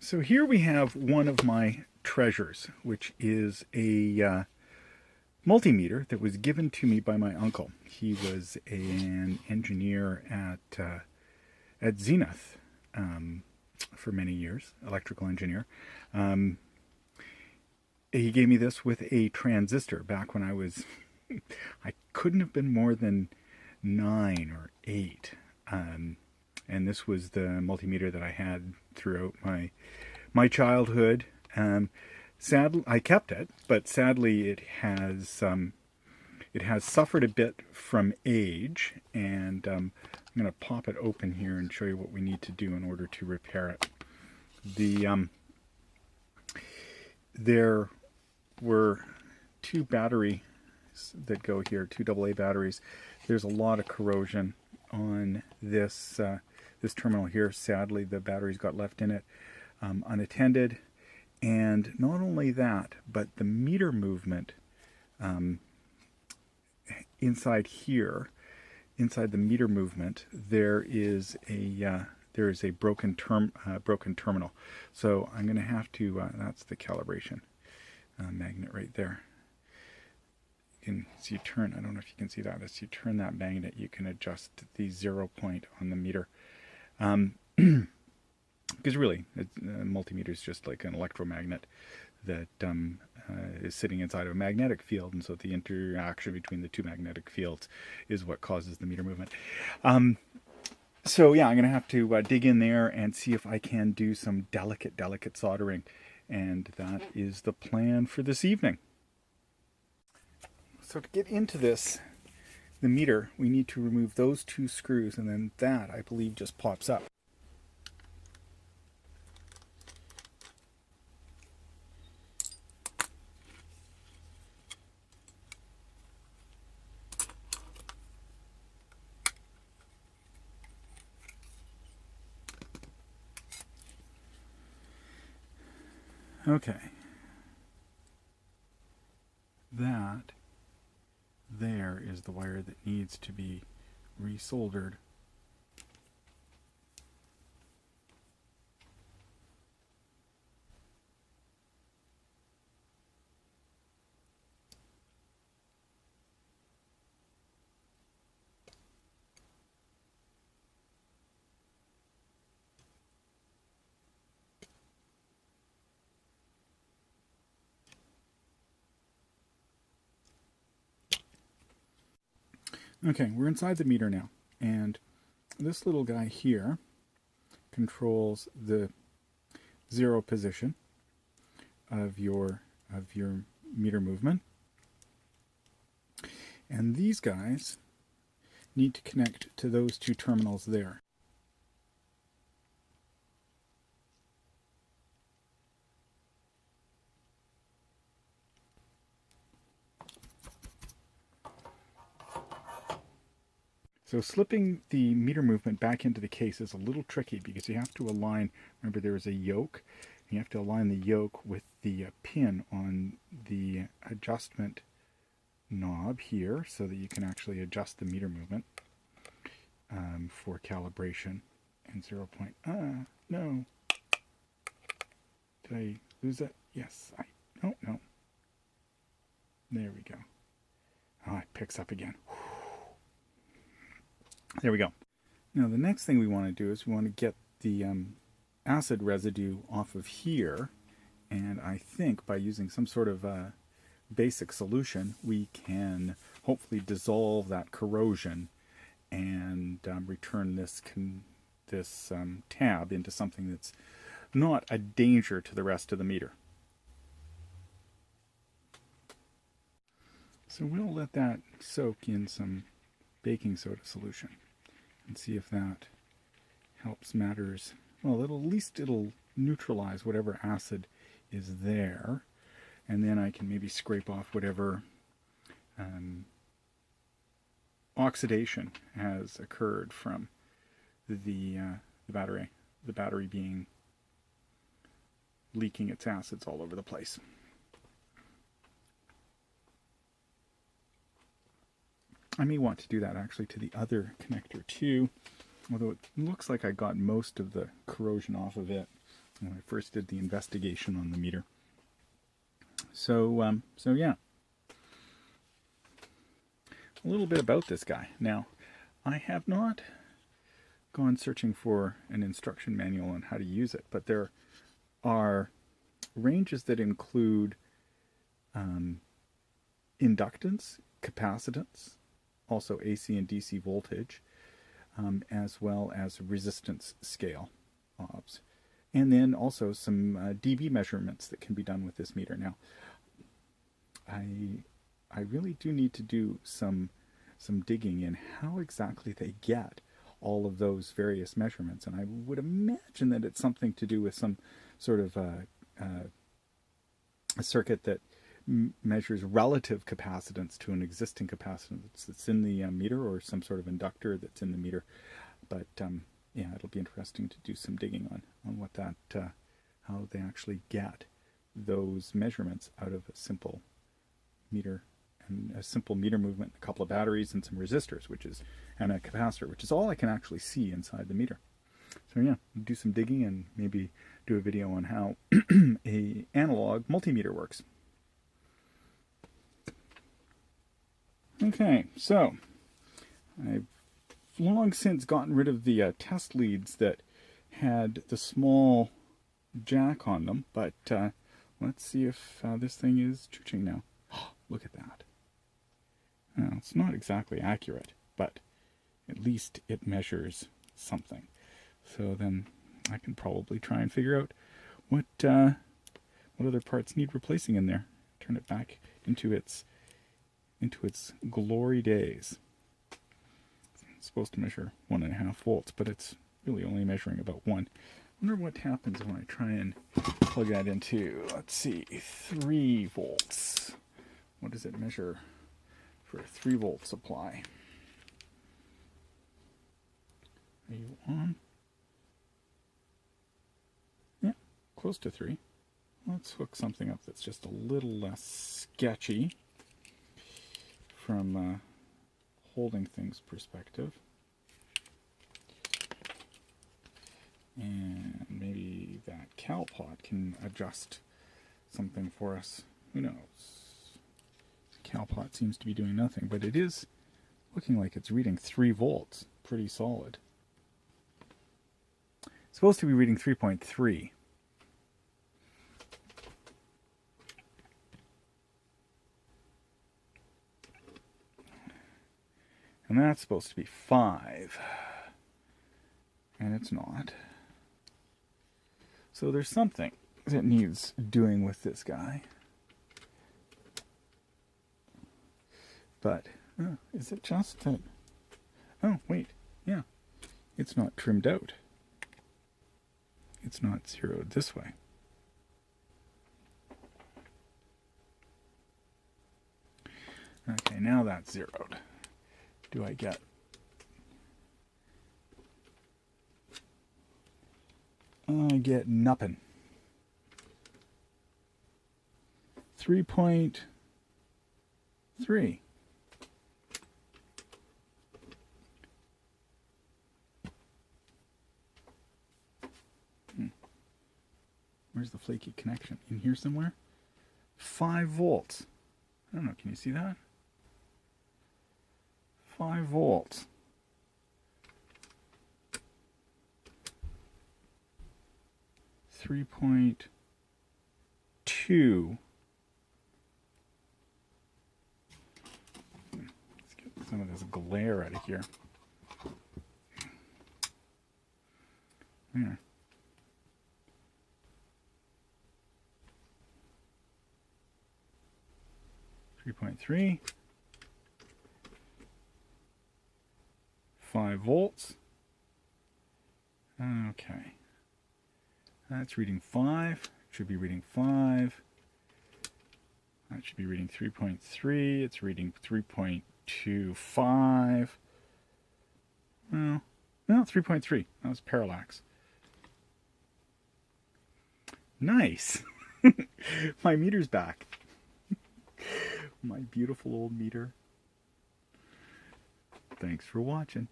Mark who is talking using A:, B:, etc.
A: So here we have one of my treasures, which is a multimeter that was given to me by my uncle. He was an engineer at Zenith for many years, electrical engineer. Um, he gave me this with a transistor back when I was, I couldn't have been more than 9 or 8. And this was the multimeter that I had throughout my childhood. Sadly, I kept it, but sadly, it has suffered a bit from age, and I'm going to pop it open here and show you what we need to do in order to repair it. There were 2 batteries that go here, 2 AA batteries. There's a lot of corrosion on this this terminal here. Sadly, the batteries got left in it unattended. And not only that, but the meter movement inside here, inside the meter movement, there is a broken terminal. So I'm going to have to. That's the calibration magnet right there. You can see turn. I don't know if you can see that. As you turn that magnet, you can adjust the 0 point on the meter. Because really, a multimeter is just like an electromagnet that is sitting inside of a magnetic field, and so the interaction between the 2 magnetic fields is what causes the meter movement. So yeah, I'm going to have to dig in there and see if I can do some delicate soldering, and that is the plan for this evening. So to get into this, the meter, we need to remove those 2 screws, and then that, I believe, just pops up. Okay. That there is the wire that needs to be resoldered. Okay, we're inside the meter now, and this little guy here controls the 0 position of your meter movement, and these guys need to connect to those 2 terminals there. So slipping the meter movement back into the case is a little tricky because you have to align, remember there is a yoke, and you have to align the yoke with the pin on the adjustment knob here so that you can actually adjust the meter movement for calibration and 0 point. No. Did I lose it? Yes, no. There we go. Oh, it picks up again. There we go. Now the next thing we want to do is we want to get the acid residue off of here, and I think by using some sort of basic solution we can hopefully dissolve that corrosion and return this tab into something that's not a danger to the rest of the meter. So we'll let that soak in some baking soda solution and see if that helps matters. Well, at least it'll neutralize whatever acid is there, and then I can maybe scrape off whatever oxidation has occurred from the battery being leaking its acids all over the place. I may want to do that actually to the other connector too, although it looks like I got most of the corrosion off of it. when I first did the investigation on the meter. So yeah, a little bit about this guy. Now, I have not gone searching for an instruction manual on how to use it, but there are ranges that include inductance, capacitance, also AC and DC voltage, as well as resistance scale obs. And then also some dB measurements that can be done with this meter. Now, I really do need to do some digging in how exactly they get all of those various measurements, and I would imagine that it's something to do with some sort of a circuit that measures relative capacitance to an existing capacitance that's in the meter, or some sort of inductor that's in the meter. But yeah, it'll be interesting to do some digging on what that, how they actually get those measurements out of a simple meter, and a simple meter movement, a couple of batteries and some resistors, and a capacitor, which is all I can actually see inside the meter. So yeah, do some digging and maybe do a video on how a analog multimeter works. Okay, so I've long since gotten rid of the test leads that had the small jack on them, but let's see if this thing is chooching now. Look at that. Now, it's not exactly accurate, but at least it measures something. So then I can probably try and figure out what other parts need replacing in there. Turn it back into its glory days. It's supposed to measure 1.5 volts, but it's really only measuring about 1. I wonder what happens when I try and plug that into, let's see, 3 volts. What does it measure for a 3 volt supply? Are you on? Yeah, close to 3. Let's hook something up that's just a little less sketchy from holding things perspective. And maybe that CalPot can adjust something for us. Who knows? CalPot seems to be doing nothing, but it is looking like it's reading 3 volts. Pretty solid. It's supposed to be reading 3.3. And that's supposed to be 5. And it's not. So there's something that needs doing with this guy. But, is it just that... Oh, wait. Yeah. It's not trimmed out. It's not zeroed this way. Okay, now that's zeroed. Do I get... I get nothing. 3.3. Where's the flaky connection? In here somewhere? 5 volts. I don't know, can you see that? 5 volts. .2. Let's get some of this glare out of here. There. .3. 5 volts. Okay. That's reading 5. Should be reading 5. That should be reading 3.3. It's reading 3.25. Well, no, 3.3. That was parallax. Nice. My meter's back. My beautiful old meter. Thanks for watching.